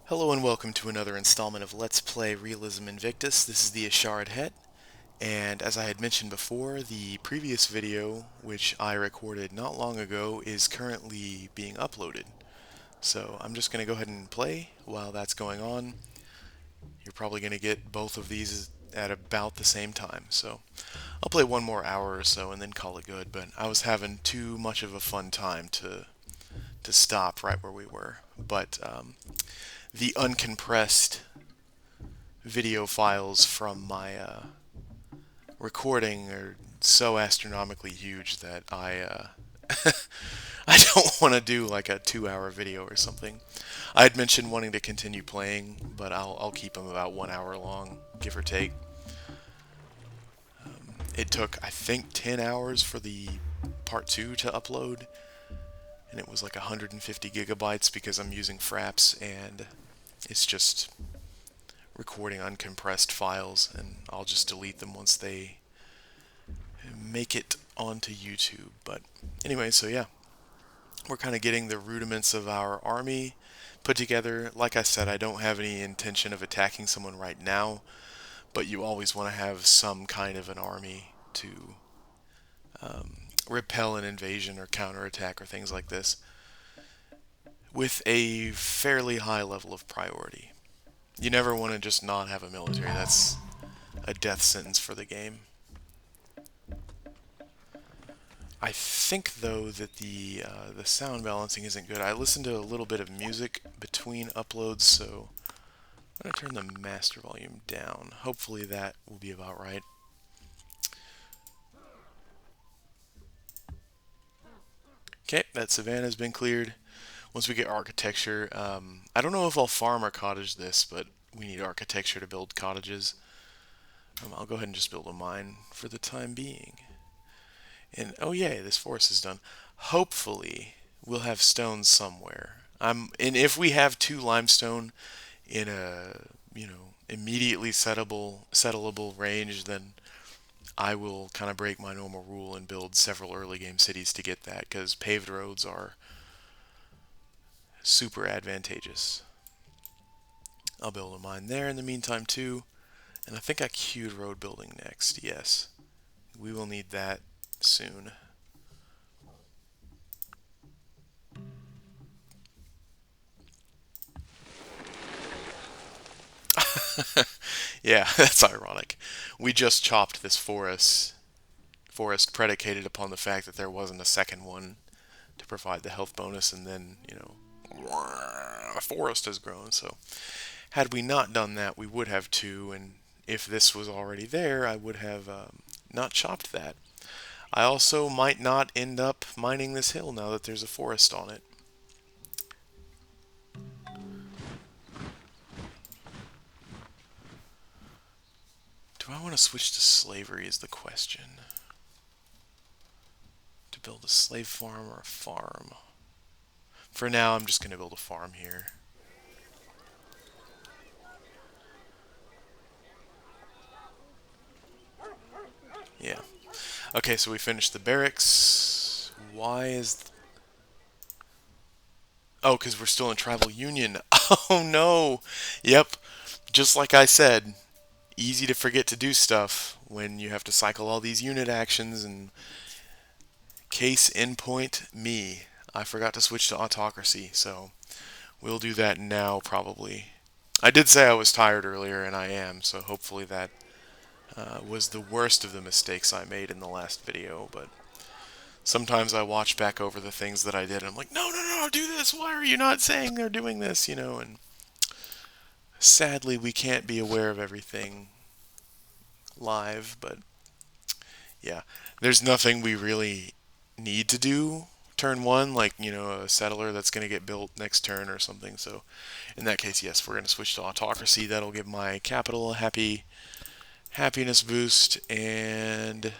Hello and welcome to another installment of Let's Play Realism Invictus. This is the Asharid Het, and as I had mentioned before, the previous video, which I recorded not long ago, is currently being uploaded. So I'm just going to go ahead and play while that's going on. You're probably going to get both of these at about the same time, so I'll play one more hour or so and then call it good, but I was having too much of a fun time to stop right where we were. But the uncompressed video files from my recording are so astronomically huge that I don't want to do like a 2-hour video or something. I had mentioned wanting to continue playing, but I'll keep them about 1 hour long, give or take. It took, I think, 10 hours for the part 2 to upload, and it was like 150 gigabytes because I'm using Fraps, and it's just recording uncompressed files, and I'll just delete them once they make it onto YouTube. But anyway, so yeah, we're kind of getting the rudiments of our army put together. Like I said, I don't have any intention of attacking someone right now, but you always want to have some kind of an army to repel an invasion or counterattack or things like this with a fairly high level of priority. You never want to just not have a military. That's a death sentence for the game. I think though that the sound balancing isn't good. I listened to a little bit of music between uploads, so I'm gonna turn the master volume down. Hopefully that will be about right. Okay, that savanna's been cleared. Once we get architecture, I don't know if I'll farm or cottage this, but we need architecture to build cottages. I'll go ahead and just build a mine for the time being. And oh yay, this forest is done. Hopefully, we'll have stone somewhere. And if we have 2 limestone in a immediately settleable range, then I will kind of break my normal rule and build several early game cities to get that, because paved roads are super advantageous. I'll build a mine there in the meantime too, and I think I queued road building next. Yes, we will need that soon. Yeah, that's ironic. We just chopped this forest predicated upon the fact that there wasn't a second one to provide the health bonus, and then, a forest has grown. So had we not done that, we would have two, and if this was already there, I would have not chopped that. I also might not end up mining this hill now that there's a forest on it. Do I want to switch to slavery is the question. To build a slave farm or a farm? For now, I'm just going to build a farm here. Yeah. Okay, so we finished the barracks. Why is... Oh, because we're still in tribal union. Oh no! Yep, just like I said, easy to forget to do stuff when you have to cycle all these unit actions, and case in point, me. I forgot to switch to autocracy, so we'll do that now probably. I did say I was tired earlier, and I am, so hopefully that was the worst of the mistakes I made in the last video, but sometimes I watch back over the things that I did, and I'm like, no, no, no, do this. Why are you not saying they're doing this? And sadly, we can't be aware of everything live, but yeah, there's nothing we really need to do turn one, like, a settler that's going to get built next turn or something. So in that case, yes, we're going to switch to autocracy. That'll give my capital a happiness boost, and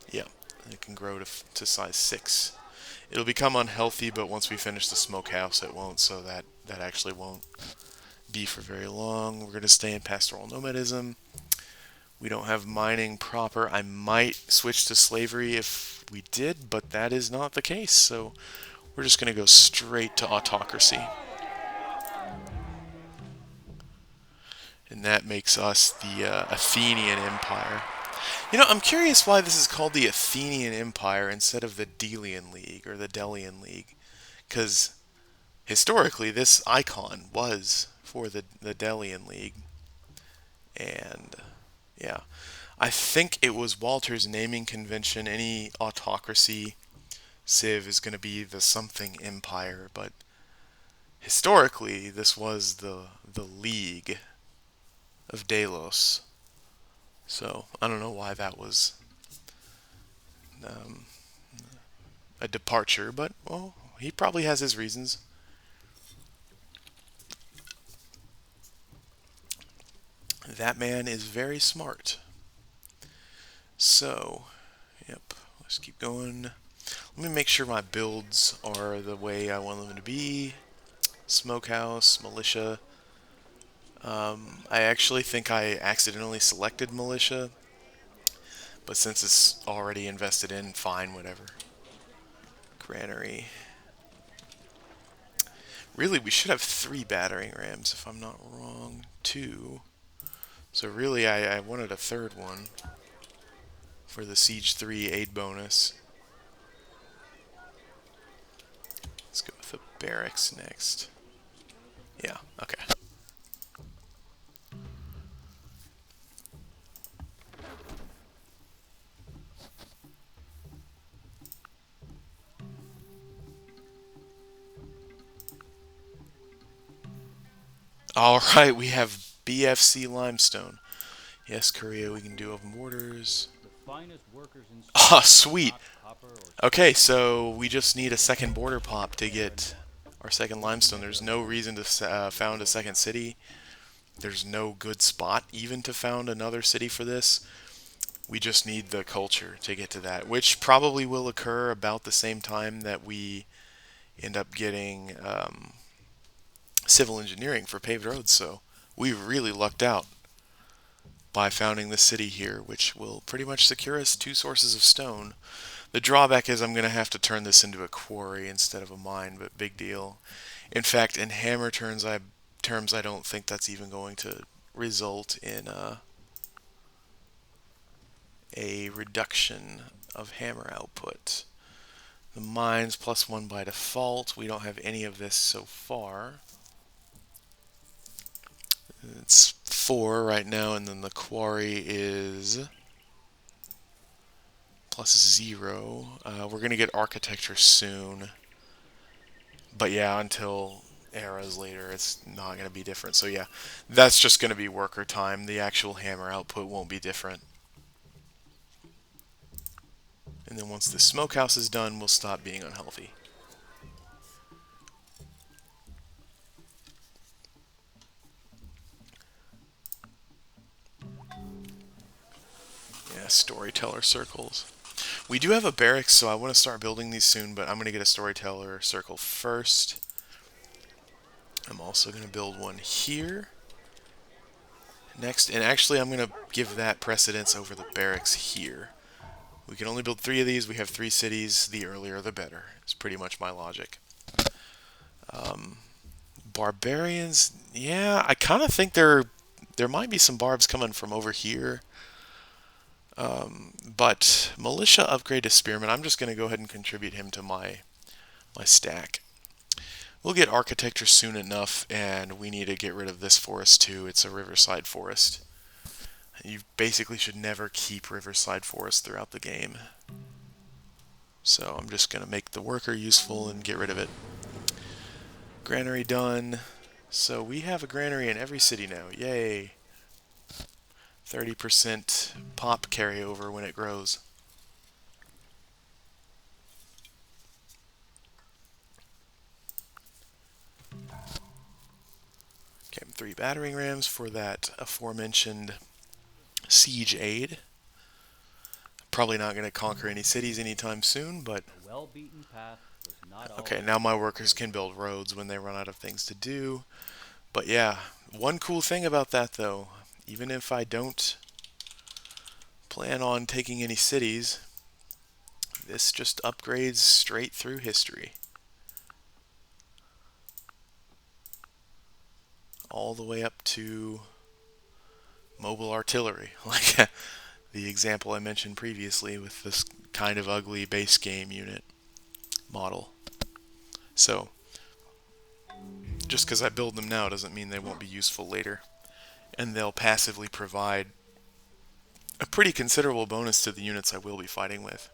yeah, it can grow to size 6. It'll become unhealthy, but once we finish the smokehouse, it won't, so that actually won't be for very long. We're going to stay in pastoral nomadism. We don't have mining proper. I might switch to slavery if we did, but that is not the case, so we're just going to go straight to autocracy. And that makes us the Athenian Empire. You know, I'm curious why this is called the Athenian Empire instead of the Delian League or the Delian League. Because historically, this icon was for the Delian League. And yeah, I think it was Walter's naming convention. Any autocracy civ is going to be the something empire, but historically, this was the League of Delos. So I don't know why that was um, a departure, but well, he probably has his reasons. That man is very smart. So, yep, let's keep going. Let me make sure my builds are the way I want them to be. Smokehouse, militia. I actually think I accidentally selected militia, but since it's already invested in, fine, whatever. Granary. Really, we should have 3 battering rams if I'm not wrong. 2. So really, I wanted a 3rd one for the Siege 3 aid bonus. Let's go with the barracks next. Yeah, okay. Alright, we have BFC limestone. Yes, Korea, we can do of mortars. Ah, sweet. Okay, so we just need a second border pop to get our second limestone. There's no reason to found a second city. There's no good spot even to found another city for this. We just need the culture to get to that, which probably will occur about the same time that we end up getting civil engineering for paved roads. So we really lucked out by founding this city here, which will pretty much secure us 2 sources of stone. The drawback is I'm going to have to turn this into a quarry instead of a mine, but big deal. In fact, in hammer terms, I don't think that's even going to result in a reduction of hammer output. The mines +1 by default. We don't have any of this so far. It's 4 right now, and then the quarry is +0. We're going to get architecture soon. But yeah, until eras later, it's not going to be different. So yeah, that's just going to be worker time. The actual hammer output won't be different. And then once the smokehouse is done, we'll stop being unhealthy. Yeah, storyteller circles. We do have a barracks, so I want to start building these soon, but I'm going to get a storyteller circle first. I'm also going to build one here next, and actually I'm going to give that precedence over the barracks here. We can only build 3 of these. We have 3 cities. The earlier, the better. It's pretty much my logic. Barbarians, yeah, I kind of think there might be some barbs coming from over here. But militia upgrade to spearman. I'm just going to go ahead and contribute him to my stack. We'll get architecture soon enough, and we need to get rid of this forest too. It's a riverside forest. You basically should never keep riverside forest throughout the game. So I'm just going to make the worker useful and get rid of it. Granary done. So we have a granary in every city now. Yay. 30% pop carryover when it grows. Okay, 3 battering rams for that aforementioned siege aid. Probably not going to conquer any cities anytime soon, but okay, now my workers can build roads when they run out of things to do. But yeah, one cool thing about that though, even if I don't plan on taking any cities, this just upgrades straight through history. All the way up to mobile artillery, like the example I mentioned previously with this kind of ugly base game unit model. So, just because I build them now doesn't mean they won't be useful later. And they'll passively provide a pretty considerable bonus to the units I will be fighting with.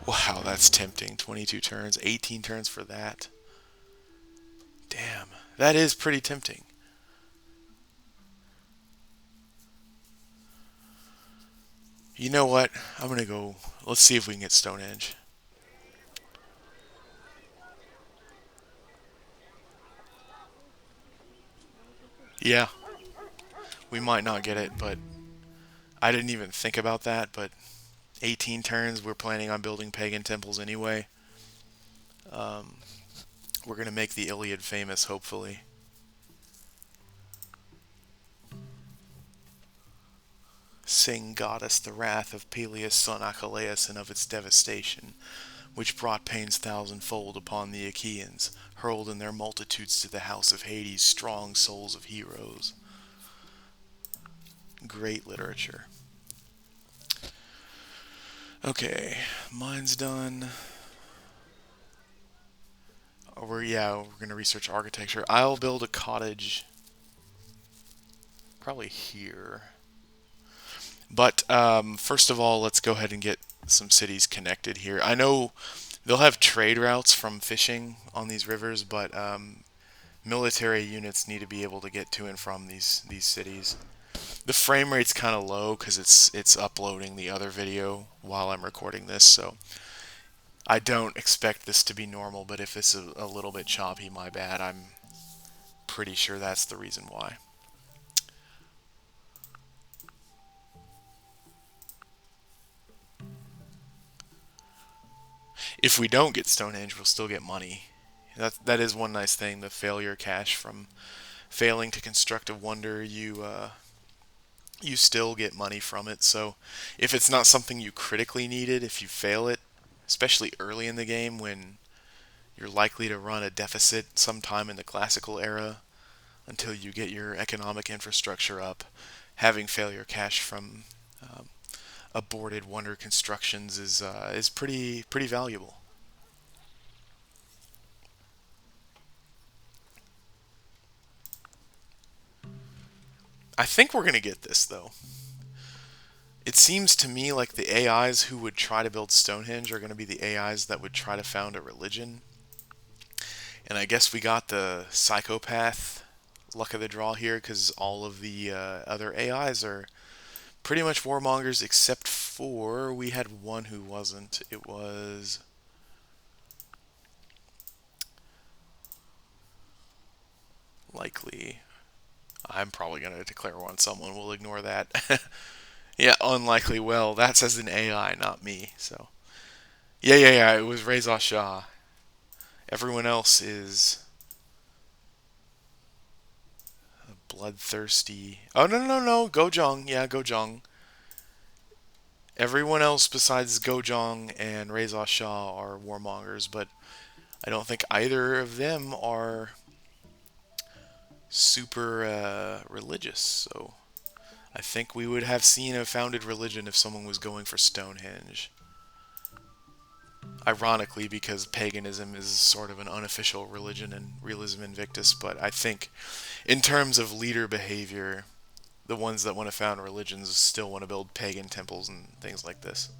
Wow, that's tempting. 22 turns, 18 turns for that. Damn, that is pretty tempting. You know what? I'm gonna go. Let's see if we can get Stonehenge. Yeah, we might not get it, but I didn't even think about that. But 18 turns, we're planning on building pagan temples anyway. Um, we're gonna make the Iliad famous, hopefully. Sing, goddess, the wrath of Peleus' son Achilleus and of its devastation, which brought pains thousandfold upon the Achaeans, hurled in their multitudes to the house of Hades, strong souls of heroes. Great literature. Okay, mine's done. We're gonna research architecture. I'll build a cottage probably here. But first of all, let's go ahead and get some cities connected here. I know they'll have trade routes from fishing on these rivers, but military units need to be able to get to and from these cities. The frame rate's kind of low because it's uploading the other video while I'm recording this, so I don't expect this to be normal. But if it's a little bit choppy, my bad. I'm pretty sure that's the reason why. If we don't get Stonehenge, we'll still get money. That is one nice thing. The failure cash from failing to construct a wonder, you still get money from it. So if it's not something you critically needed, if you fail it, especially early in the game when you're likely to run a deficit sometime in the classical era until you get your economic infrastructure up, having failure cash from um, aborted wonder constructions is pretty valuable. I think we're gonna get this though. It seems to me like the AIs who would try to build Stonehenge are going to be the AIs that would try to found a religion. And I guess we got the psychopath luck of the draw here because all of the other AIs are pretty much warmongers except for we had one who wasn't. It was likely. I'm probably going to declare war on someone. We'll ignore that. Yeah, unlikely. Well, that says an AI, not me. So, yeah. It was Reza Shah. Everyone else is bloodthirsty. Oh, no. Gojong. Yeah, Gojong. Everyone else besides Gojong and Reza Shah are warmongers, but I don't think either of them are super religious. So I think we would have seen a founded religion if someone was going for Stonehenge. Ironically, because paganism is sort of an unofficial religion in Realism Invictus, but I think in terms of leader behavior, the ones that want to found religions still want to build pagan temples and things like this.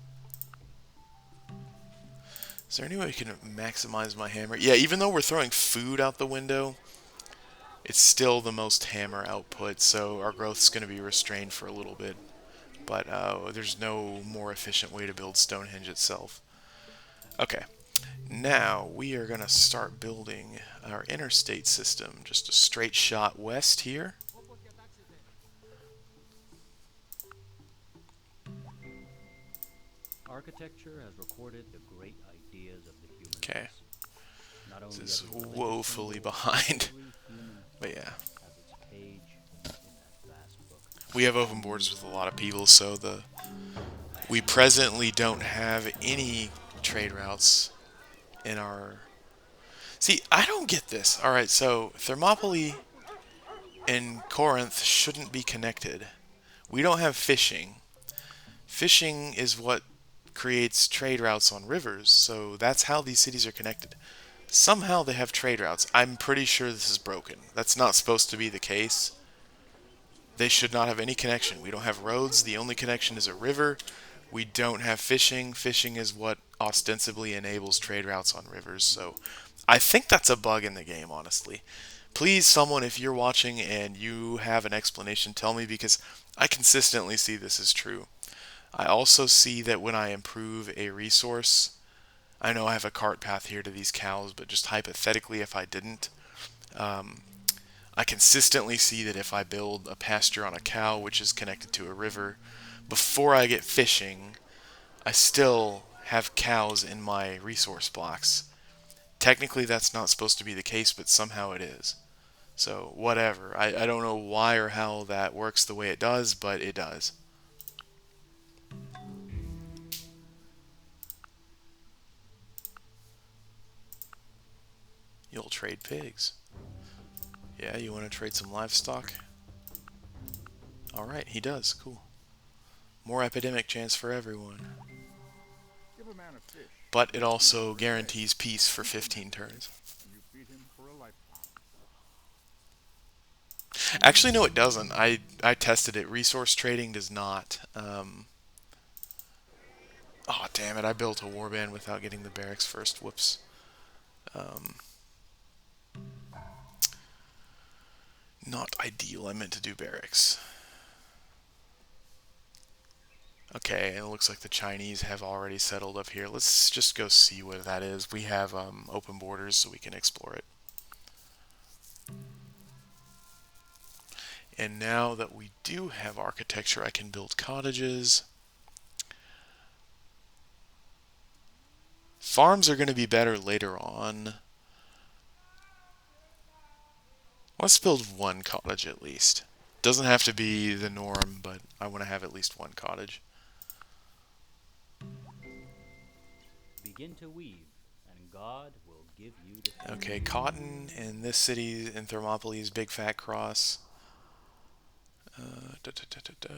Is there any way we can maximize my hammer? Yeah, even though we're throwing food out the window, it's still the most hammer output, so our growth's going to be restrained for a little bit. But there's no more efficient way to build Stonehenge itself. Okay, now we are going to start building our interstate system. Just a straight shot west here. Architecture has recorded the great ideas of the human Okay, race. Not this only is every religious woefully symbol, behind. every human But thought yeah, has its page in that vast book. we have open borders with a lot of people, so we presently don't have any trade routes in our See, I don't get this. Alright, so Thermopylae and Corinth shouldn't be connected. We don't have fishing. Fishing is what creates trade routes on rivers, so that's how these cities are connected. Somehow they have trade routes. I'm pretty sure this is broken. That's not supposed to be the case. They should not have any connection. We don't have roads. The only connection is a river. We don't have fishing. Fishing is what ostensibly enables trade routes on rivers. So I think that's a bug in the game, honestly. Please, someone, if you're watching and you have an explanation, tell me because I consistently see this is true. I also see that when I improve a resource, I know I have a cart path here to these cows, but just hypothetically, if I didn't, um, I consistently see that if I build a pasture on a cow, which is connected to a river, before I get fishing, I still have cows in my resource blocks. Technically, that's not supposed to be the case, but somehow it is. So, whatever. I don't know why or how that works the way it does, but it does. You'll trade pigs. Yeah, you want to trade some livestock? Alright, he does. Cool. More epidemic chance for everyone. Give a man a fish, But and it you feed him also for a day. guarantees peace for Eat him, 15 turns. and you feed him for a lifetime. Actually, no, it doesn't. I tested it. Resource trading does not. Oh, damn it. I built a warband without getting the barracks first. Whoops. Um, Not ideal. I meant to do barracks. Okay, it looks like the Chinese have already settled up here. Let's just go see what that is. We have open borders, so we can explore it. And now that we do have architecture, I can build cottages. Farms are going to be better later on. Let's build one cottage at least. Doesn't have to be the norm, but I want to have at least one cottage. Begin to weave, and God will give you the seed. Okay, cotton in this city in Thermopylae is Big Fat Cross. Da, da, da, da, da.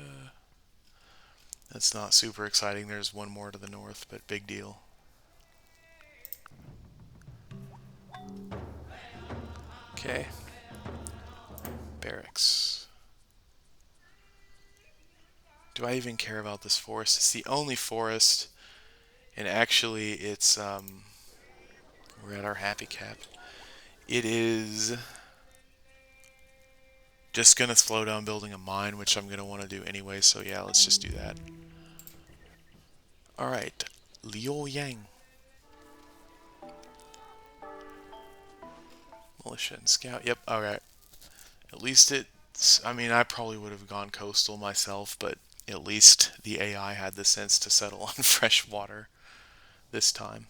That's not super exciting. There's one more to the north, but big deal. Okay. Barracks. Do I even care about this forest? It's the only forest, and actually it's, we're at our happy cap. It is just gonna slow down building a mine, which I'm gonna want to do anyway, so yeah, let's just do that. Alright, Liu Yang. Militia and scout, yep, alright. At least it's, I mean, I probably would have gone coastal myself, but at least the AI had the sense to settle on fresh water this time.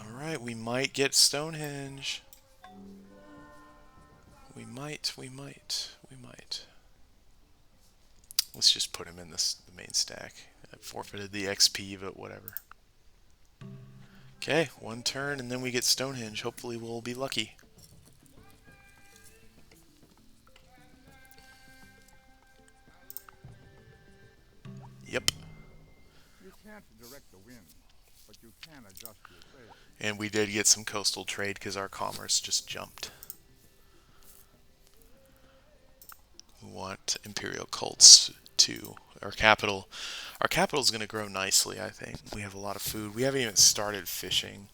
Alright, we might get Stonehenge. We might. Let's just put him in the main stack. I forfeited the XP, but whatever. Okay, one turn and then we get Stonehenge. Hopefully we'll be lucky. Yep. You can't direct the wind, but you can adjust your sails. And we did get some coastal trade because our commerce just jumped. We want Imperial cults too. Our capital is going to grow nicely, I think. We have a lot of food. We haven't even started fishing,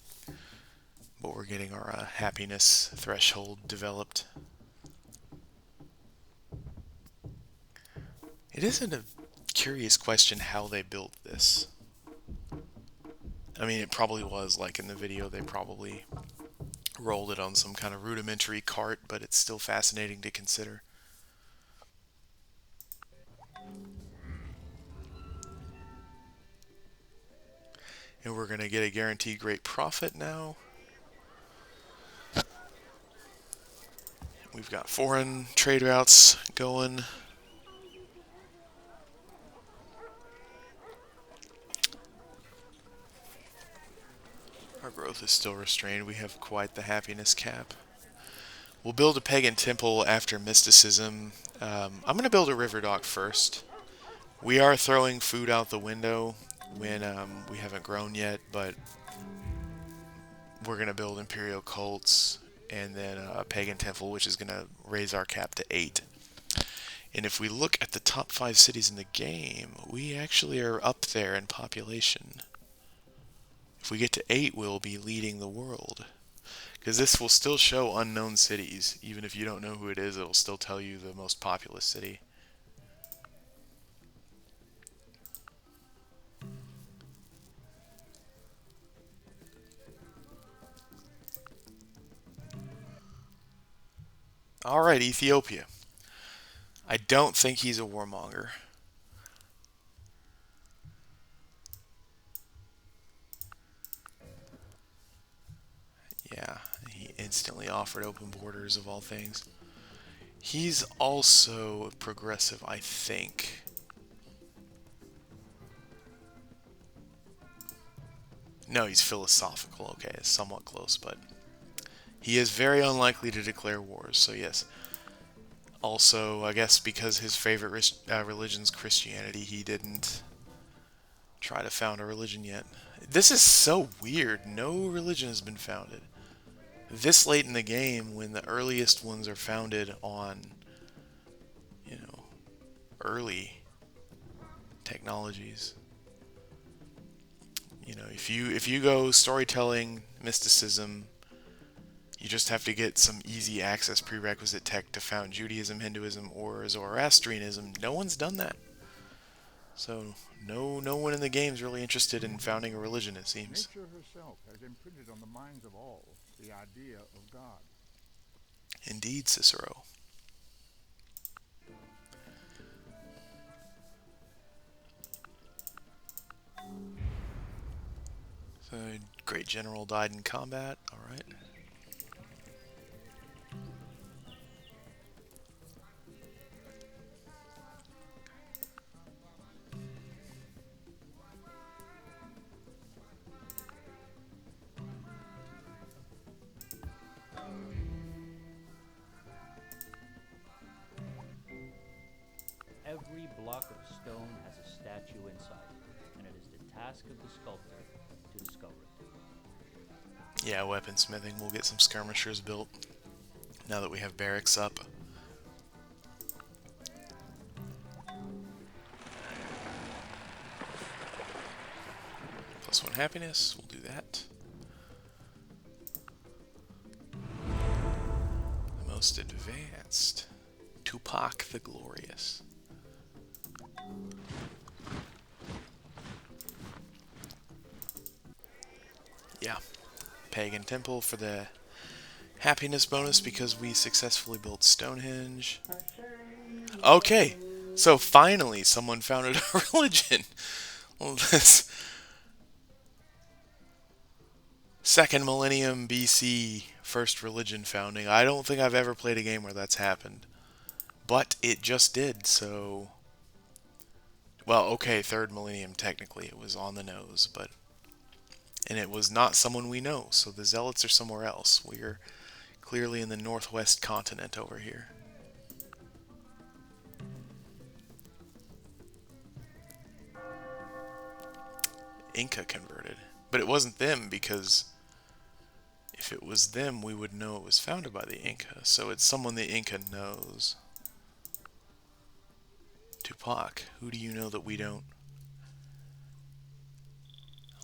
but we're getting our happiness threshold developed. It isn't a curious question how they built this. I mean, it probably was, like in the video, they probably rolled it on some kind of rudimentary cart, but it's still fascinating to consider. And we're going to get a guaranteed great profit now. We've got foreign trade routes going. Our growth is still restrained. We have quite the happiness cap. We'll build a pagan temple after mysticism. I'm going to build a river dock first. We are throwing food out the window when we haven't grown yet, but we're going to build imperial cults and then a pagan temple, which is going to raise our cap to 8. And if we look at the top 5 cities in the game, we actually are up there in population. If we get to 8, we'll be leading the world. Because this will still show unknown cities. Even if you don't know who it is, it'll still tell you the most populous city. Alright, Ethiopia. I don't think he's a warmonger. Yeah, he instantly offered open borders of all things. He's also progressive, I think. No, he's philosophical. Okay, it's somewhat close, but he is very unlikely to declare wars, so yes. Also, I guess because his favorite religion's Christianity, he didn't try to found a religion yet. This is so weird. No religion has been founded. This late in the game, when the earliest ones are founded on, you know, early technologies. You know, if you go storytelling, mysticism, you just have to get some easy access prerequisite tech to found Judaism, Hinduism, or Zoroastrianism. No one's done that. So no one in the game is really interested in founding a religion, it seems. Nature herself has imprinted on the minds of all the idea of God. Indeed, Cicero. So, great general died in combat. Alright. Every block of stone has a statue inside it, and it is the task of the sculptor to discover it. Yeah, weaponsmithing. We'll get some skirmishers built now that we have barracks up. +1 happiness. We'll do that. The most advanced. Tupac the Glorious. Yeah. Pagan Temple for the happiness bonus because we successfully built Stonehenge. Okay, so finally someone founded a religion. Well, this 2nd millennium BC first religion founding. I don't think I've ever played a game where that's happened. But it just did, so... Well, okay, 3rd millennium technically. It was on the nose, but... And it was not someone we know, so the Zealots are somewhere else. We're clearly in the northwest continent over here. Inca converted. But it wasn't them, because if it was them, we would know it was founded by the Inca. So it's someone the Inca knows. Tupac, who do you know that we don't?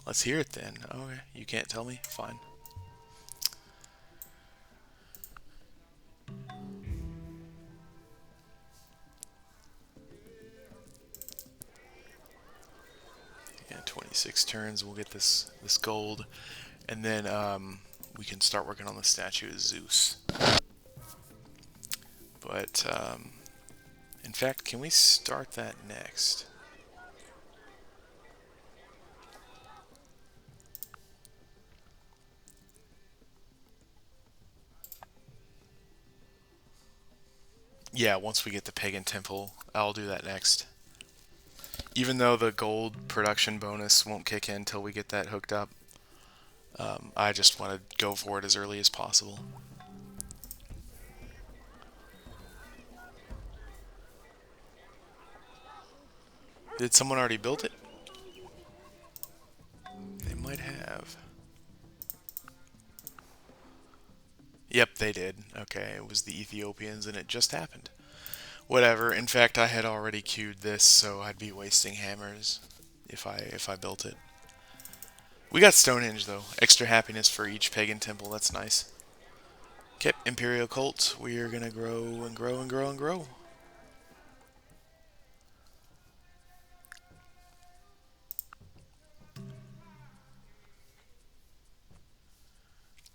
Let's hear it then. Okay, you can't tell me? Fine. Yeah, 26 turns, we'll get this gold. And then we can start working on the statue of Zeus. But, in fact, can we start that next? Yeah, once we get the pagan temple, I'll do that next. Even though the gold production bonus won't kick in until we get that hooked up. I just want to go for it as early as possible. Did someone already build it? They might have. Yep, they did. Okay, it was the Ethiopians and it just happened. Whatever. In fact, I had already queued this, so I'd be wasting hammers if I built it. We got Stonehenge though. Extra happiness for each pagan temple. That's nice. Okay, Imperial Cult. We are gonna grow and grow and grow and grow.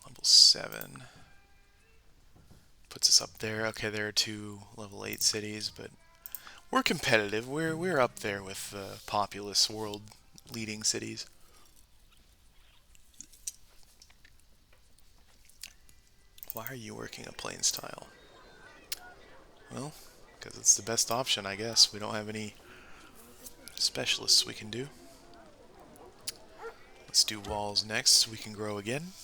Level 7 puts us up there. Okay, there are two level 8 cities, but we're competitive. We're up there with the populous world leading cities. Why are you working a plains tile? Well, because it's the best option, I guess. We don't have any specialists we can do. Let's do walls next. We can grow again.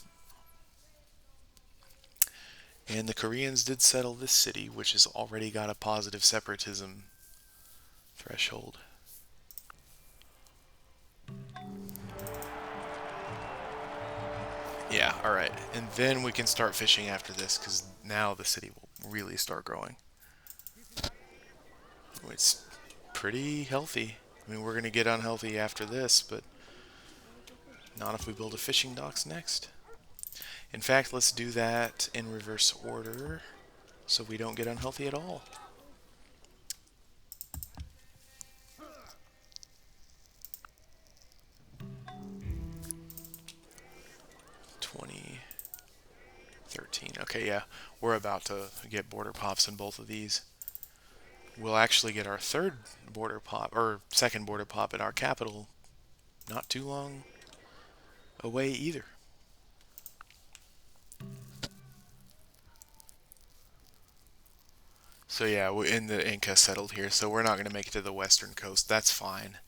And the Koreans did settle this city, which has already got a positive separatism threshold. Yeah, alright. And then we can start fishing after this, because now the city will really start growing. It's pretty healthy. I mean, we're going to get unhealthy after this, but not if we build a fishing docks next. In fact, let's do that in reverse order, so we don't get unhealthy at all. 2013. Okay, yeah, we're about to get border pops in both of these. We'll actually get our third border pop, or second border pop in our capital not too long away either. So yeah, in the Inca settled here, so we're not going to make it to the western coast. That's fine.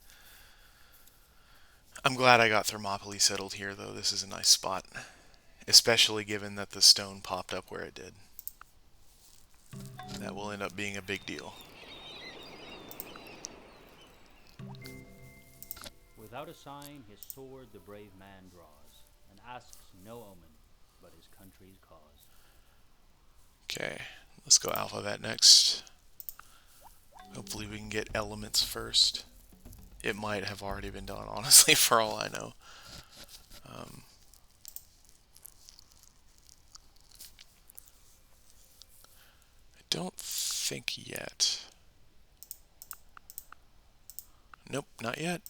I'm glad I got Thermopylae settled here, though. This is a nice spot, especially given that the stone popped up where it did. That will end up being a big deal. Without a sign, his sword the brave man draws, and asks no omen but his country's cause. Okay, let's go alphabet next. Hopefully we can get elements first. It might have already been done, honestly, for all I know. I don't think yet. Nope, not yet.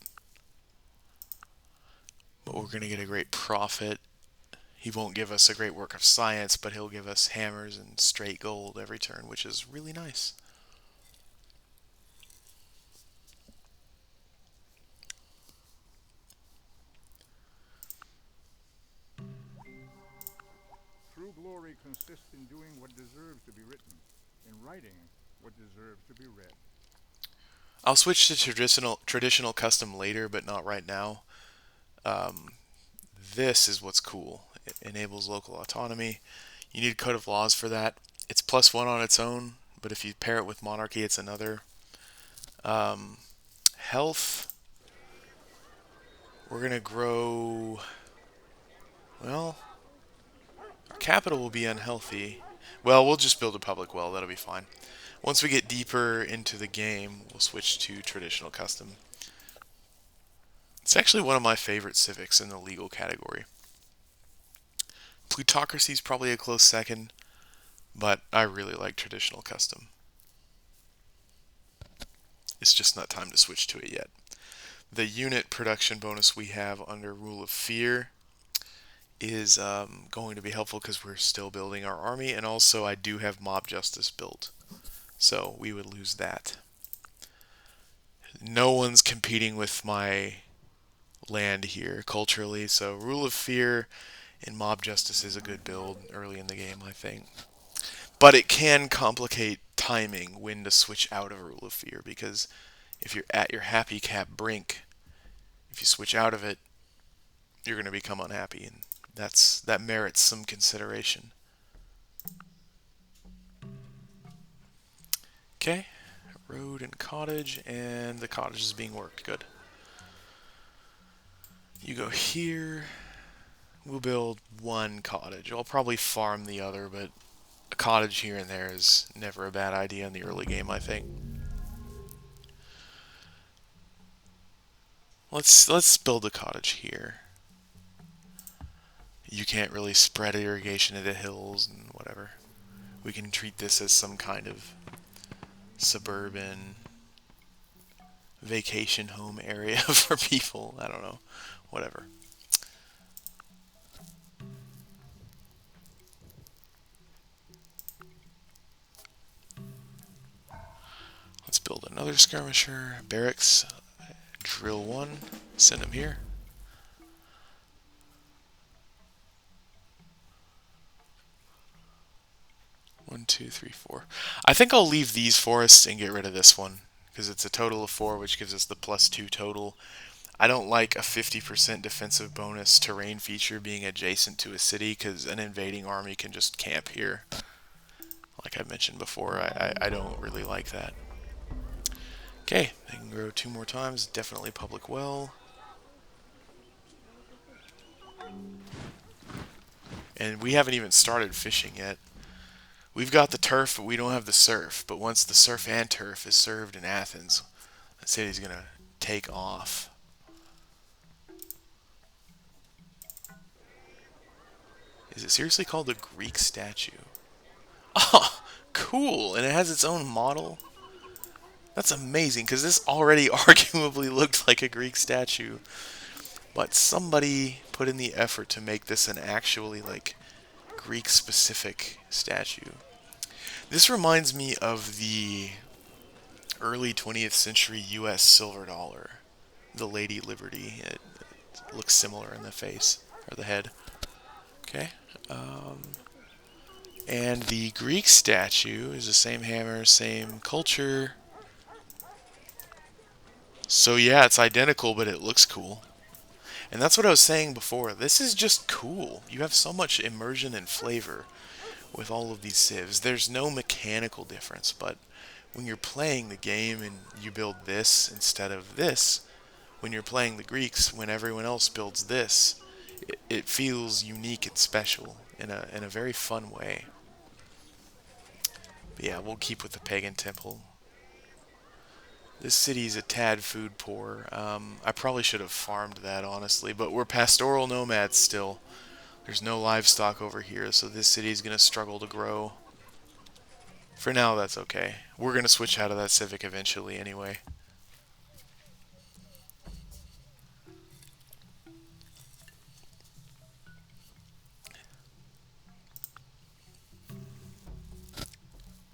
But we're going to get a great profit. He won't give us a great work of science, but he'll give us hammers and straight gold every turn, which is really nice. True glory consists in doing what deserves to be written, in writing what deserves to be read. I'll switch to traditional custom later, but not right now. This is what's cool. It enables local autonomy. You need a code of laws for that. It's +1 on its own, but if you pair it with monarchy, it's another. Health. We're going to grow. Well, our capital will be unhealthy. Well, we'll just build a public well. That'll be fine. Once we get deeper into the game, we'll switch to traditional custom. It's actually one of my favorite civics in the legal category. Plutocracy is probably a close second, but I really like traditional custom. It's just not time to switch to it yet. The unit production bonus we have under Rule of Fear is going to be helpful because we're still building our army, and also I do have Mob Justice built, so we would lose that. No one's competing with my land here culturally, so Rule of Fear and Mob Justice is a good build early in the game, I think. But it can complicate timing when to switch out of Rule of Fear, because if you're at your happy cap brink, if you switch out of it, you're going to become unhappy, and that merits some consideration. Okay, road and cottage, and the cottage is being worked. Good. You go here. We'll build one cottage. I'll probably farm the other, but a cottage here and there is never a bad idea in the early game, I think. Let's build a cottage here. You can't really spread irrigation into hills and whatever. We can treat this as some kind of suburban vacation home area for people. I don't know. Whatever. Let's build another skirmisher. Barracks. Drill one. Send him here. One, two, three, four. I think I'll leave these forests and get rid of this one because it's a total of 4, which gives us the +2 total. I don't like a 50% defensive bonus terrain feature being adjacent to a city because an invading army can just camp here. Like I mentioned before, I don't really like that. Okay, they can grow 2 more times. Definitely public well. And we haven't even started fishing yet. We've got the turf, but we don't have the surf. But once the surf and turf is served in Athens, that city's gonna take off. Is it seriously called the Greek statue? Oh, cool! And it has its own model. That's amazing, because this already arguably looked like a Greek statue. But somebody put in the effort to make this an actually, like, Greek-specific statue. This reminds me of the early 20th century U.S. silver dollar, the Lady Liberty. It looks similar in the face, or the head. Okay. And the Greek statue is the same hammer, same culture. So yeah, it's identical, but it looks cool. And that's what I was saying before. This is just cool. You have so much immersion and flavor with all of these civs. There's no mechanical difference, but when you're playing the game and you build this instead of this, when you're playing the Greeks, when everyone else builds this, it feels unique and special in a very fun way. But yeah, we'll keep with the pagan temple. This city's a tad food poor. I probably should have farmed that, honestly, but we're pastoral nomads still. There's no livestock over here, so this city's going to struggle to grow. For now, that's okay. We're going to switch out of that civic eventually anyway.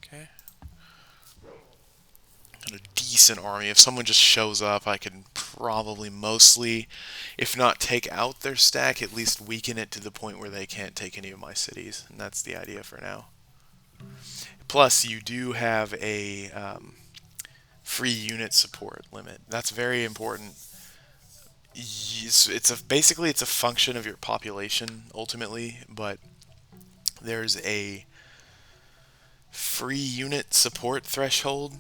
Okay. Got a decent army. If someone just shows up, I can probably mostly, if not take out their stack, at least weaken it to the point where they can't take any of my cities. And that's the idea for now. Plus, you do have a free unit support limit. That's very important. Basically it's a function of your population ultimately, but there's a free unit support threshold,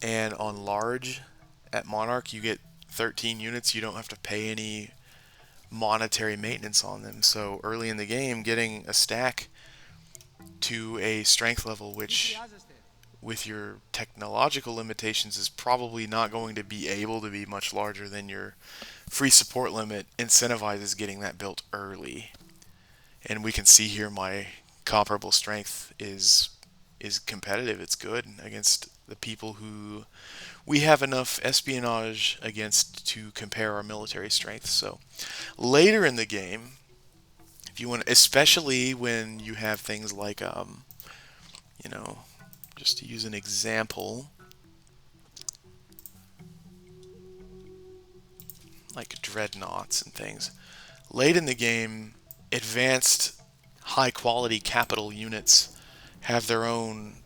and on large at Monarch you get 13 units. You don't have to pay any monetary maintenance on them. So early in the game, getting a stack to a strength level, which with your technological limitations is probably not going to be able to be much larger than your free support limit, incentivizes getting that built early. And we can see here my comparable strength is competitive. It's good against the people who we have enough espionage against to compare our military strength. So later in the game, if you want, especially when you have things like you know, just to use an example, like dreadnoughts and things. Late in the game, advanced high quality capital units have their own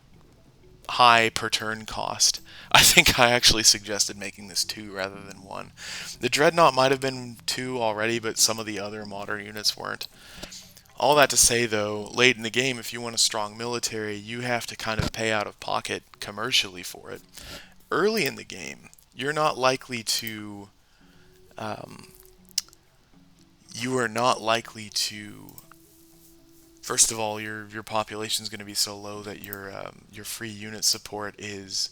high per turn cost. I think I actually suggested making this 2 rather than 1. The Dreadnought might have been 2 already, but some of the other modern units weren't. All that to say, though, late in the game, if you want a strong military, you have to kind of pay out of pocket commercially for it. Early in the game, you're not likely to. You are not likely to. First of all, your population is going to be so low that your free unit support is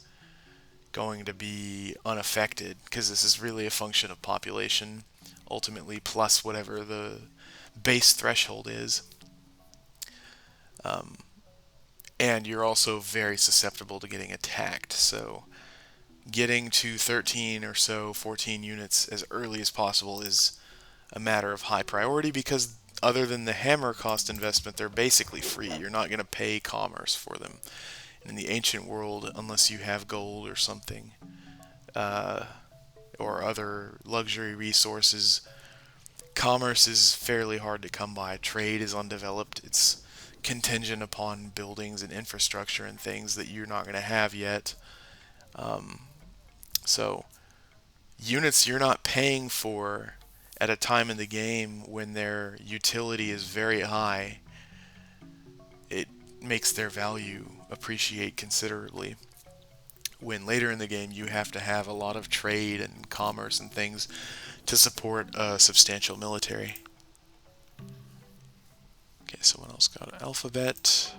going to be unaffected because this is really a function of population, ultimately, plus whatever the base threshold is. Um, and you're also very susceptible to getting attacked. So getting to 13 or so, 14 units as early as possible is a matter of high priority because other than the hammer cost investment, they're basically free. You're not going to pay commerce for them. And in the ancient world, unless you have gold or something, uh, or other luxury resources, commerce is fairly hard to come by. Trade is undeveloped. It's contingent upon buildings and infrastructure and things that you're not going to have yet. Um, so, units you're not paying for at a time in the game when their utility is very high, it makes their value appreciate considerably. When later in the game you have to have a lot of trade and commerce and things to support a substantial military. Okay, someone else got an alphabet.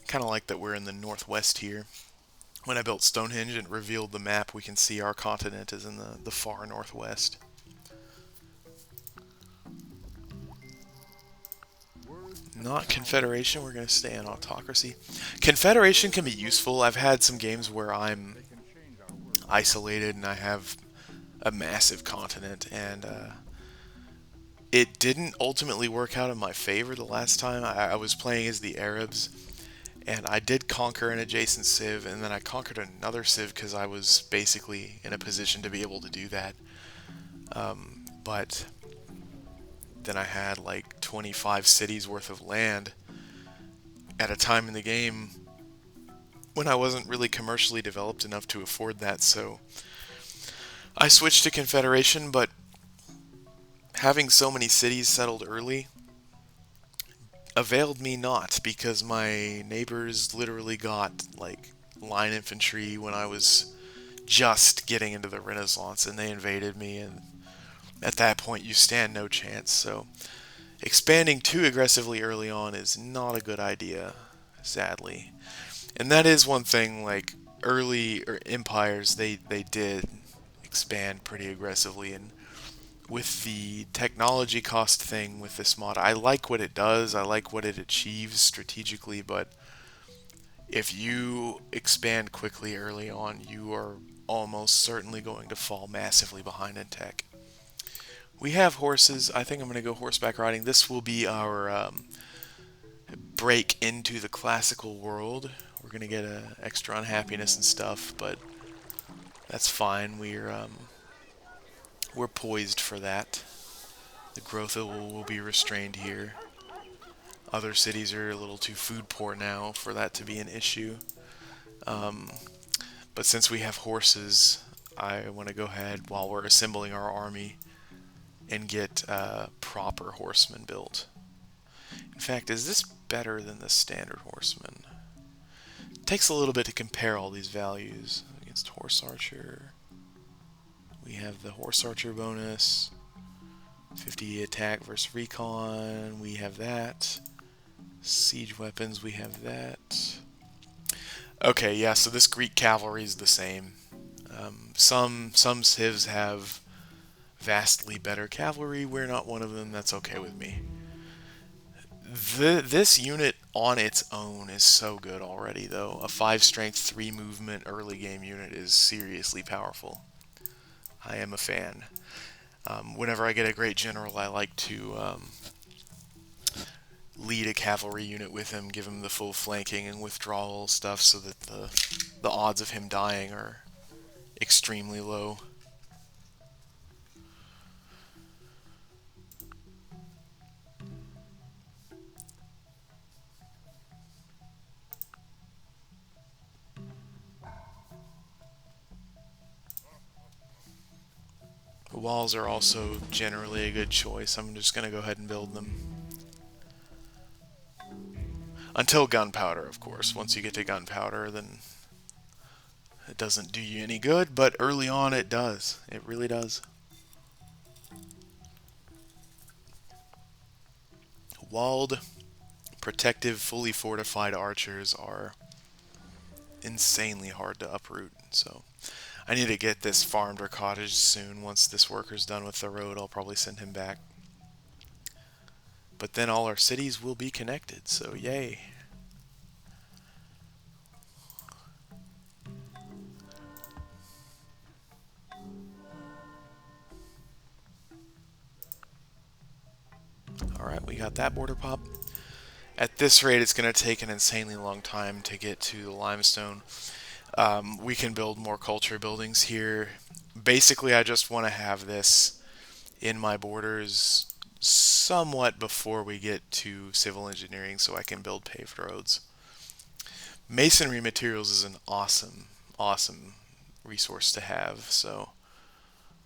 Kind of like that we're in the northwest here. When I built Stonehenge and revealed the map, we can see our continent is in the far northwest. Not Confederation, we're going to stay in Autocracy. Confederation can be useful. I've had some games where I'm isolated and I have a massive continent, and it didn't ultimately work out in my favor the last time. I was playing as the Arabs, and I did conquer an adjacent civ, and then I conquered another civ because I was basically in a position to be able to do that. But then I had like 25 cities worth of land at a time in the game when I wasn't really commercially developed enough to afford that, so I switched to Confederation, but having so many cities settled early availed me not because my neighbors literally got like line infantry when I was just getting into the Renaissance and they invaded me, and at that point you stand no chance. So expanding too aggressively early on is not a good idea, sadly. And that is one thing, like early empires, they did expand pretty aggressively, and with the technology cost thing with this mod, I like what it does, I like what it achieves strategically, but if you expand quickly early on, you are almost certainly going to fall massively behind in tech. We have horses. I think I'm going to go horseback riding. This will be our break into the classical world. We're going to get extra unhappiness and stuff, but that's fine. We're poised for that. The growth will be restrained here. Other cities are a little too food poor now for that to be an issue. Um, but since we have horses, I want to go ahead while we're assembling our army and get proper horsemen built. In fact, is this better than the standard horseman? It takes a little bit to compare all these values against horse archer. We have the horse archer bonus, 50 attack versus recon, we have that. Siege weapons, we have that. Okay, yeah, so this Greek cavalry is the same. Some civs have vastly better cavalry. We're not one of them. That's okay with me. This unit on its own is so good already, though. A 5 strength, 3 movement early game unit is seriously powerful. I am a fan. Whenever I get a great general, I like to lead a cavalry unit with him, give him the full flanking and withdrawal stuff so that the odds of him dying are extremely low. The walls are also generally a good choice. I'm just going to go ahead and build them. Until gunpowder, of course. Once you get to gunpowder, then it doesn't do you any good, but early on it does. It really does. Walled, protective, fully fortified archers are insanely hard to uproot, so I need to get this farmed or cottage soon. Once this worker's done with the road, I'll probably send him back. But then all our cities will be connected, so yay. Alright, we got that border pop. At this rate, it's going to take an insanely long time to get to the limestone. We can build more culture buildings here. Basically, I just want to have this in my borders somewhat before we get to civil engineering so I can build paved roads. Masonry materials is an awesome resource to have, so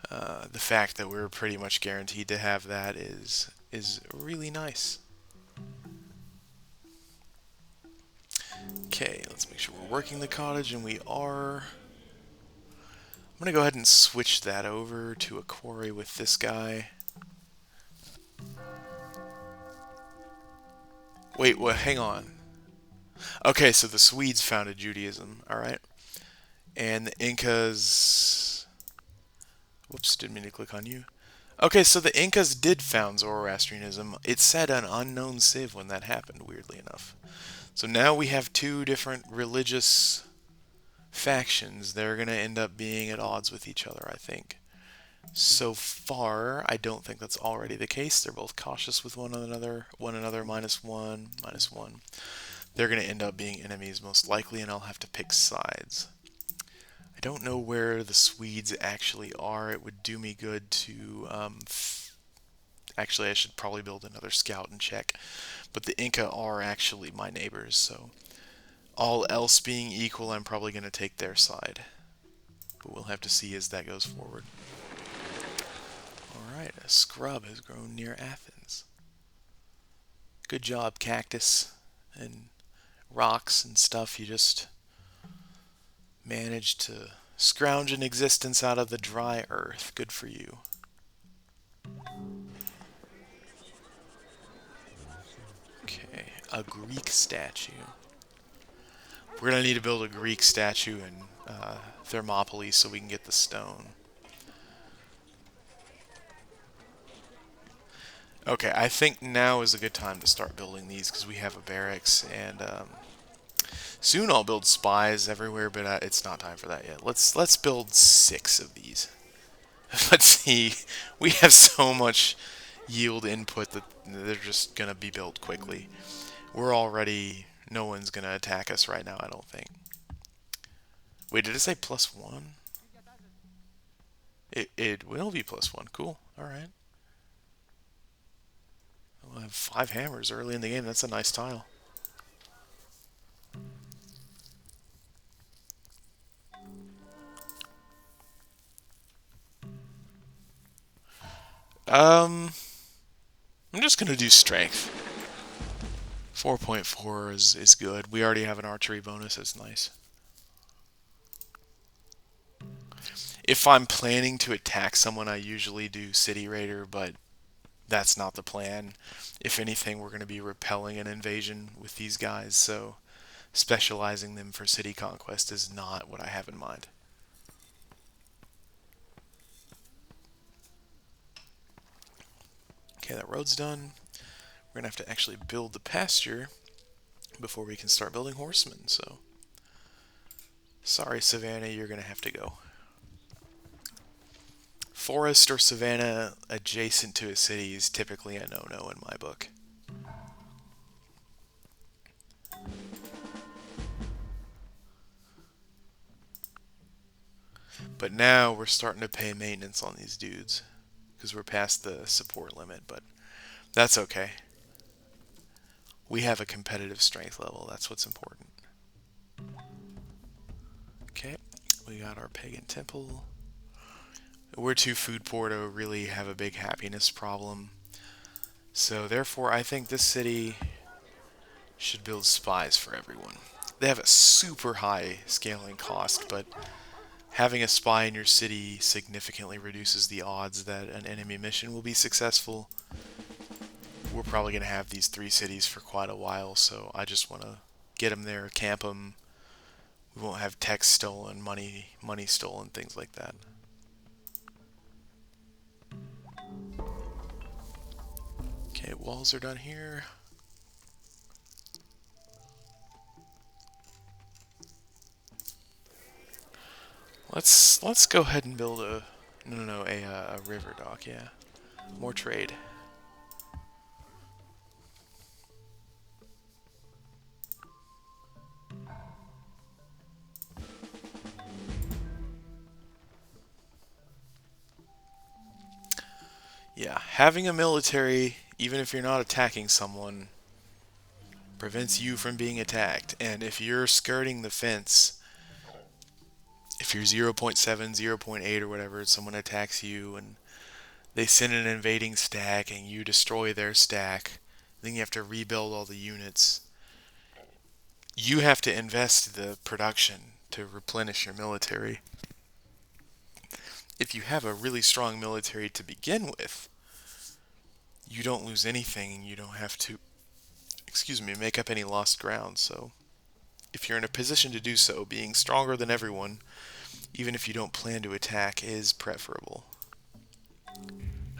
the fact that we're pretty much guaranteed to have that is really nice. Okay, let's make sure we're working the cottage, and we are. I'm going to go ahead and switch that over to a quarry with this guy. Wait, what? Hang on. Okay, so the Swedes founded Judaism, alright? And the Incas. Whoops, didn't mean to click on you. Okay, so the Incas did found Zoroastrianism. It said an unknown civ when that happened, weirdly enough. So now we have two different religious factions. They're going to end up being at odds with each other, I think. So far, I don't think that's already the case. They're both cautious with one another, minus one, minus one. They're going to end up being enemies most likely, and I'll have to pick sides. I don't know where the Swedes actually are. It would do me good to... actually, I should probably build another scout and check. But the Inca are actually my neighbors, so all else being equal, I'm probably going to take their side. But we'll have to see as that goes forward. Alright, a scrub has grown near Athens. Good job, cactus and rocks and stuff. You just managed to scrounge an existence out of the dry earth. Good for you. Okay, a Greek statue. We're going to need to build a Greek statue in Thermopylae so we can get the stone. Okay, I think now is a good time to start building these because we have a barracks, and soon I'll build spies everywhere, but it's not time for that yet. Let's build 6 of these. Let's see, we have so much yield input that they're just gonna be built quickly. We're already, no one's gonna attack us right now, I don't think. Wait, did it say +1? It will be +1. Cool. All right. We'll have 5 hammers early in the game. That's a nice tile. I'm just gonna do strength. 4.4 is good. We already have an archery bonus. That's nice. If I'm planning to attack someone, I usually do City Raider, but that's not the plan. If anything, we're going to be repelling an invasion with these guys, so specializing them for city conquest is not what I have in mind. Okay, that road's done. We're going to have to actually build the pasture before we can start building horsemen, so sorry, Savannah, you're going to have to go. Forest or savanna adjacent to a city is typically a no-no in my book. But now we're starting to pay maintenance on these dudes because we're past the support limit, but that's okay. We have a competitive strength level. That's what's important. Okay, we got our pagan temple. We're too food poor to really have a big happiness problem. So therefore, I think this city should build spies for everyone. They have a super high scaling cost, but having a spy in your city significantly reduces the odds that an enemy mission will be successful. We're probably going to have these three cities for quite a while, so I just want to get them there, camp them. We won't have tech stolen, money stolen, things like that. Okay, walls are done here. Let's go ahead and build a a river dock. Yeah, more trade. Yeah, having a military, even if you're not attacking someone, prevents you from being attacked. And if you're skirting the fence, if you're 0. 0.7, 0.8 or whatever, someone attacks you and they send an invading stack and you destroy their stack, then you have to rebuild all the units. You have to invest the production to replenish your military. If you have a really strong military to begin with, you don't lose anything and you don't have to, make up any lost ground. So, if you're in a position to do so, being stronger than everyone, even if you don't plan to attack, is preferable.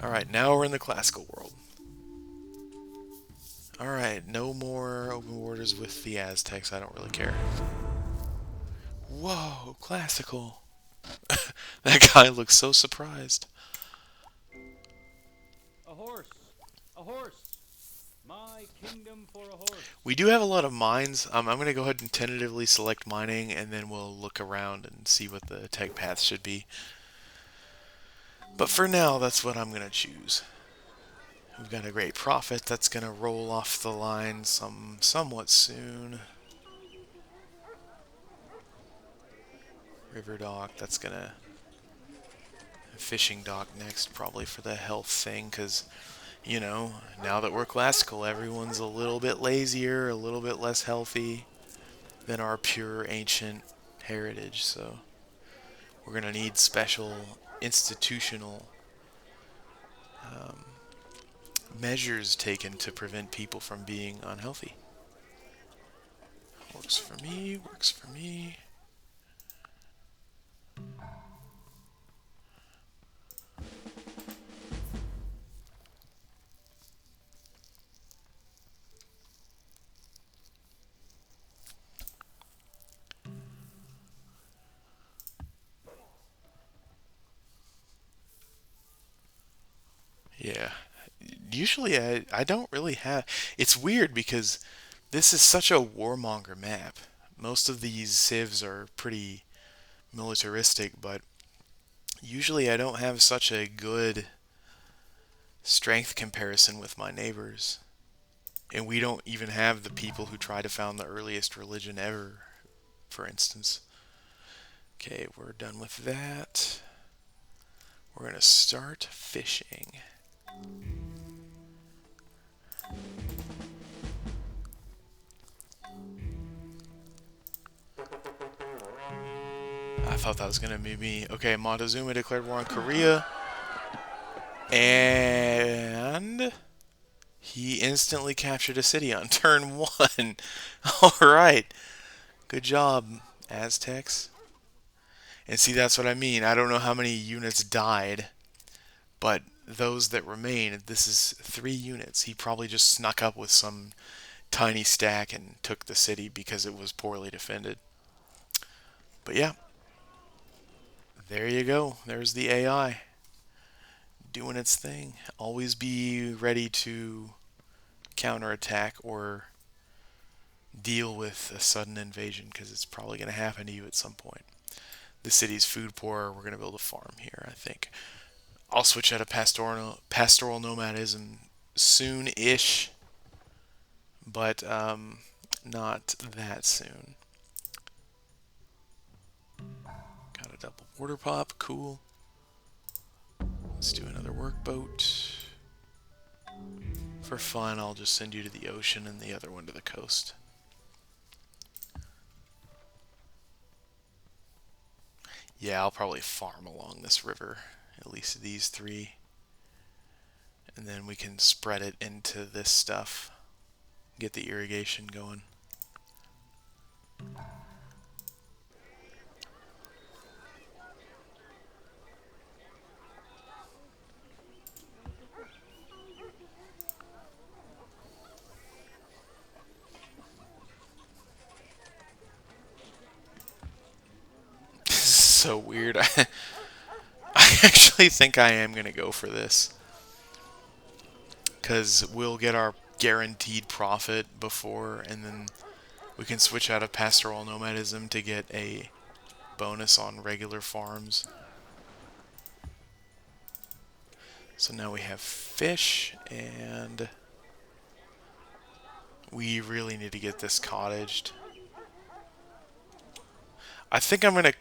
Alright, now we're in the classical world. Alright, no more open borders with the Aztecs, I don't really care. Whoa, classical. That guy looks so surprised. A horse! A horse! My kingdom for a horse! We do have a lot of mines. I'm going to go ahead and tentatively select mining, and then we'll look around and see what the tech path should be. But for now, that's what I'm going to choose. We've got a great profit that's going to roll off the line somewhat soon. River dock, that's going to... Fishing dock next, probably for the health thing, because, now that we're classical, everyone's a little bit lazier, a little bit less healthy than our pure ancient heritage, so we're going to need special institutional measures taken to prevent people from being unhealthy. Works for me, works for me. Yeah. Usually I don't really have... It's weird because this is such a warmonger map. Most of these civs are pretty militaristic, but usually I don't have such a good strength comparison with my neighbors. And we don't even have the people who try to found the earliest religion ever, for instance. Okay, we're done with that. We're going to start fishing. I thought that was going to be me. Okay, Montezuma declared war on Korea. And he instantly captured a city on turn one. Alright. Good job, Aztecs. And see, that's what I mean. I don't know how many units died, but those that remain, this is 3 units. He probably just snuck up with some tiny stack and took the city because it was poorly defended. But yeah, there you go. There's the AI doing its thing. Always be ready to counterattack or deal with a sudden invasion because it's probably going to happen to you at some point. the city's food poor. We're going to build a farm here, I think. I'll switch out of pastoral nomadism soon-ish, but not that soon. Got a double border pop, cool. Let's do another workboat. For fun, I'll just send you to the ocean and the other one to the coast. Yeah, I'll probably farm along this river, at least these three. And then we can spread it into this stuff. Get the irrigation going. This is so weird. I actually think I am going to go for this. Because we'll get our guaranteed profit before, and then we can switch out of pastoral nomadism to get a bonus on regular farms. So now we have fish, and we really need to get this cottaged. I think I'm going to...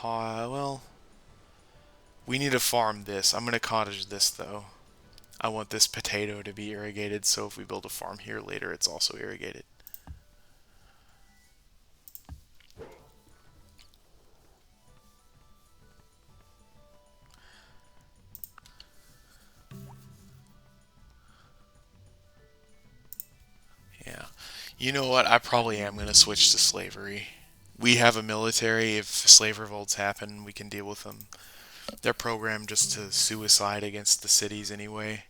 well, we need to farm this. I'm going to cottage this, though. I want this potato to be irrigated, so if we build a farm here later, it's also irrigated. Yeah. You know what? I probably am going to switch to slavery. We have a military. If slave revolts happen, we can deal with them. They're programmed just to suicide against the cities anyway.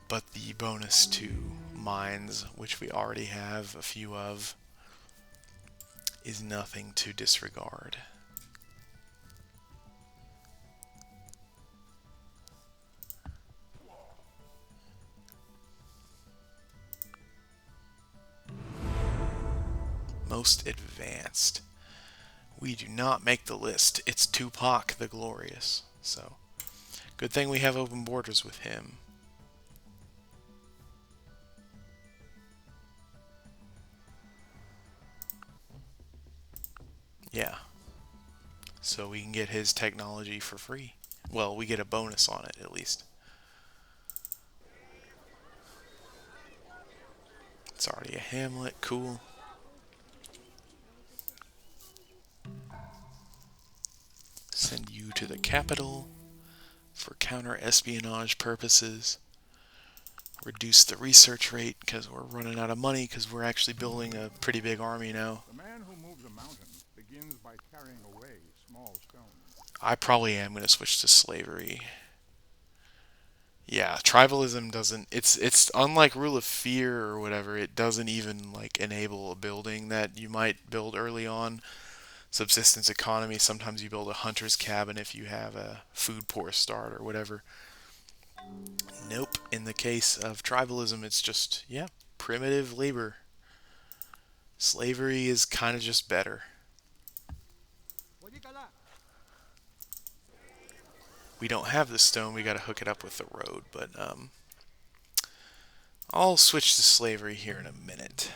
But the bonus to mines, which we already have a few of, is nothing to disregard. Most advanced. We do not make the list. It's Tupac the Glorious. So, good thing we have open borders with him. Yeah. So we can get his technology for free. Well, we get a bonus on it, at least. It's already a hamlet. Cool. Send you to the capital for counter-espionage purposes. Reduce the research rate because we're running out of money because we're actually building a pretty big army now. The man who moves a mountain begins by carrying away small stones. I probably am going to switch to slavery. Yeah, tribalism doesn't, it's unlike rule of fear or whatever. It doesn't even like enable a building that you might build early on. Subsistence economy, sometimes you build a hunter's cabin if you have a food poor start or whatever. Nope. In the case of tribalism, it's just, yeah, primitive labor. Slavery is kind of just better. We don't have the stone, we gotta hook it up with the road, but I'll switch to slavery here in a minute.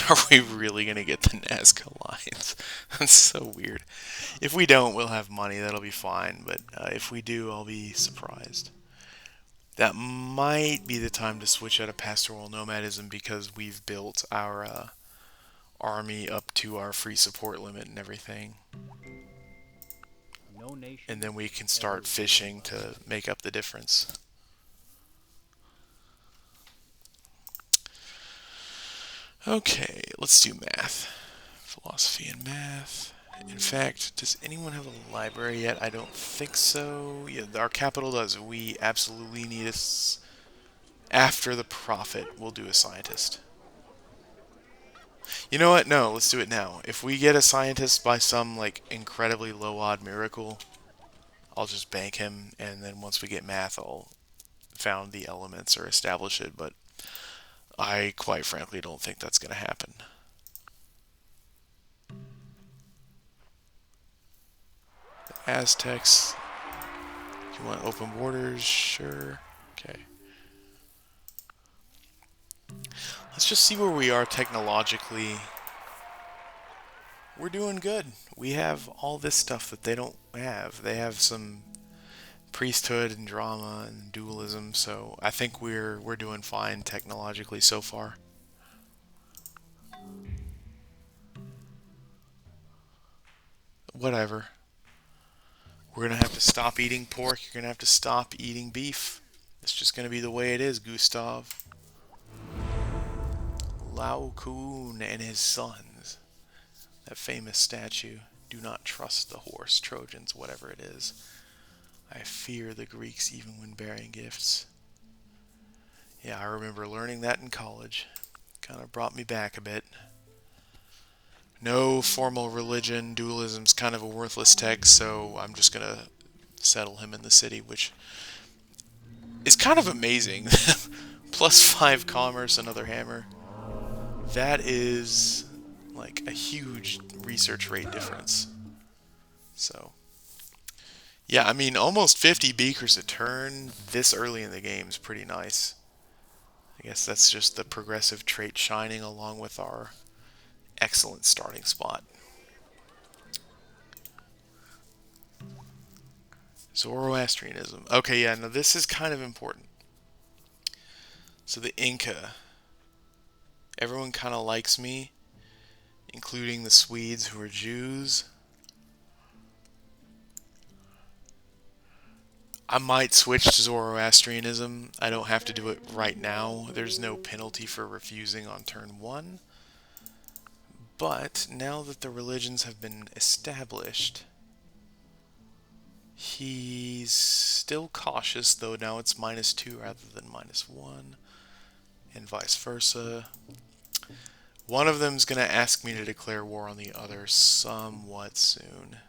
Are we really going to get the Nazca lines? That's so weird. If we don't, we'll have money. That'll be fine. But if we do, I'll be surprised. That might be the time to switch out of pastoral nomadism because we've built our army up to our free support limit and everything. No nation And then we can ever start will fishing love to us. make up the difference. Okay, let's do math. Philosophy and math. In fact, does anyone have a library yet? I don't think so. Yeah, our capital does. We absolutely need us. After the profit, we'll do a scientist. You know what? No, let's do it now. If we get a scientist by some like incredibly low odd miracle, I'll just bank him, and then once we get math, I'll found the elements or establish it. But I quite frankly don't think that's going to happen. Aztecs. Do you want open borders? Sure. Okay. Let's just see where we are technologically. We're doing good. We have all this stuff that they don't have. They have some priesthood and drama and dualism, so I think we're doing fine technologically so far. Whatever. We're gonna have to stop eating pork. You're gonna have to stop eating beef. It's just gonna be the way it is, Gustav. Lao Kun and his sons. That famous statue. Do not trust the horse, Trojans, whatever it is. I fear the Greeks even when bearing gifts. Yeah, I remember learning that in college. Kind of brought me back a bit. No formal religion. Dualism's kind of a worthless text, so I'm just gonna settle him in the city, which is kind of amazing. +5 commerce, another hammer. That is like a huge research rate difference. So, yeah, I mean, almost 50 beakers a turn this early in the game is pretty nice. I guess that's just the progressive trait shining along with our excellent starting spot. Zoroastrianism. Okay, yeah, now this is kind of important. So the Inca. Everyone kind of likes me, including the Swedes who are Jews. I might switch to Zoroastrianism. I don't have to do it right now. There's no penalty for refusing on turn 1. But now that the religions have been established, he's still cautious, though now it's -2 rather than -1, and vice versa. One of them's going to ask me to declare war on the other somewhat soon.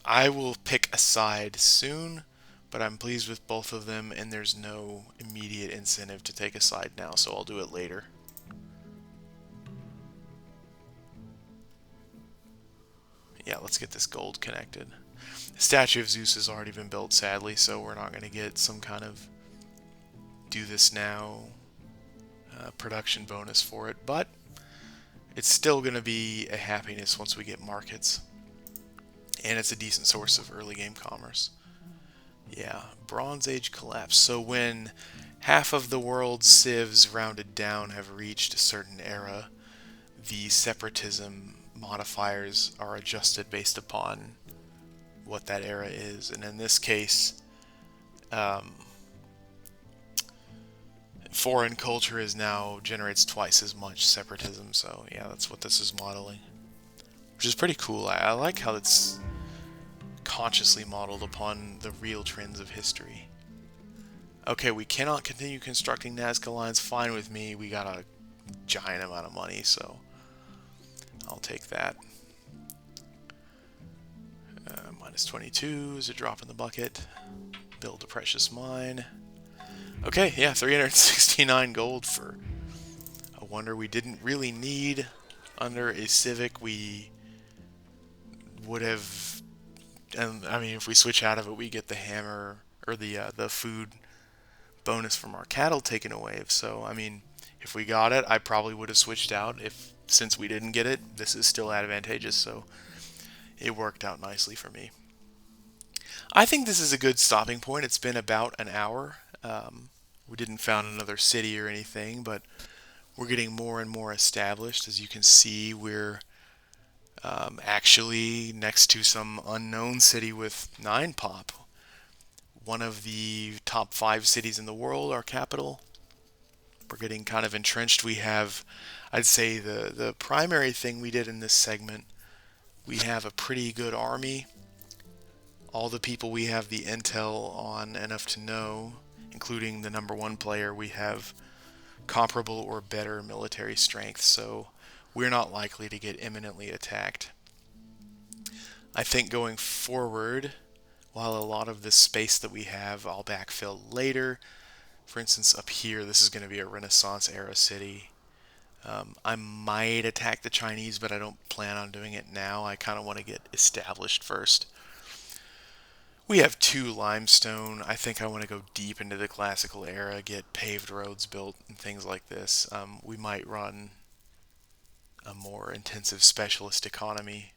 I will pick a side soon, but I'm pleased with both of them, and there's no immediate incentive to take a side now, so I'll do it later. Yeah, let's get this gold connected. The statue of Zeus has already been built, sadly, so we're not going to get some kind of do this now production bonus for it, but it's still going to be a happiness once we get markets. And it's a decent source of early game commerce. Yeah, Bronze Age collapse. So when half of the world's civs rounded down have reached a certain era, the separatism modifiers are adjusted based upon what that era is. And in this case, foreign culture is now generates twice as much separatism. So yeah, that's what this is modeling, which is pretty cool. I like how it's consciously modeled upon the real trends of history. Okay, we cannot continue constructing Nazca lines. Fine with me. We got a giant amount of money, so I'll take that. -22 is a drop in the bucket. Build a precious mine. Okay, yeah, 369 gold for a wonder we didn't really need. Under a civic, we would have. And I mean, if we switch out of it, we get the hammer or the food bonus from our cattle taken away. So I mean, if we got it, I probably would have switched out. If since we didn't get it, this is still advantageous. So it worked out nicely for me. I think this is a good stopping point. It's been about an hour. We didn't found another city or anything, but we're getting more and more established. As you can see, we're actually next to some unknown city with 9 pop. One of the top 5 cities in the world, our capital. We're getting kind of entrenched. We have, I'd say, the primary thing we did in this segment, we have a pretty good army. All the people we have the intel on enough to know, including the number 1 player, we have comparable or better military strength, so we're not likely to get imminently attacked. I think going forward, while a lot of this space that we have I'll backfill later, for instance, up here, this is going to be a Renaissance era city. I might attack the Chinese, but I don't plan on doing it now. I kind of want to get established first. We have 2 limestone. I think I want to go deep into the classical era, get paved roads built and things like this. We might run a more intensive specialist economy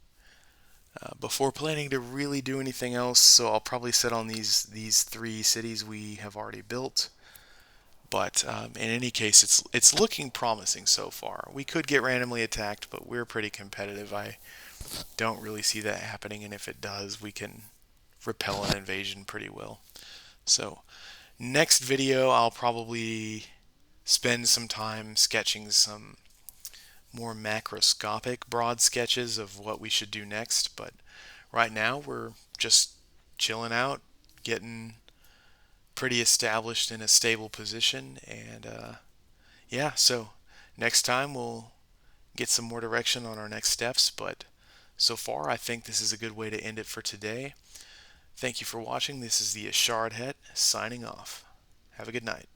before planning to really do anything else. So I'll probably sit on these 3 cities we have already built. But in any case, it's looking promising so far. We could get randomly attacked, but we're pretty competitive. I don't really see that happening, and if it does, we can repel an invasion pretty well. So next video, I'll probably spend some time sketching some more macroscopic broad sketches of what we should do next. But right now, we're just chilling out, getting pretty established in a stable position, and yeah, so next time we'll get some more direction on our next steps. But so far, I think this is a good way to end it for today. Thank you for watching. This is the Ashard Het signing off. Have a good night.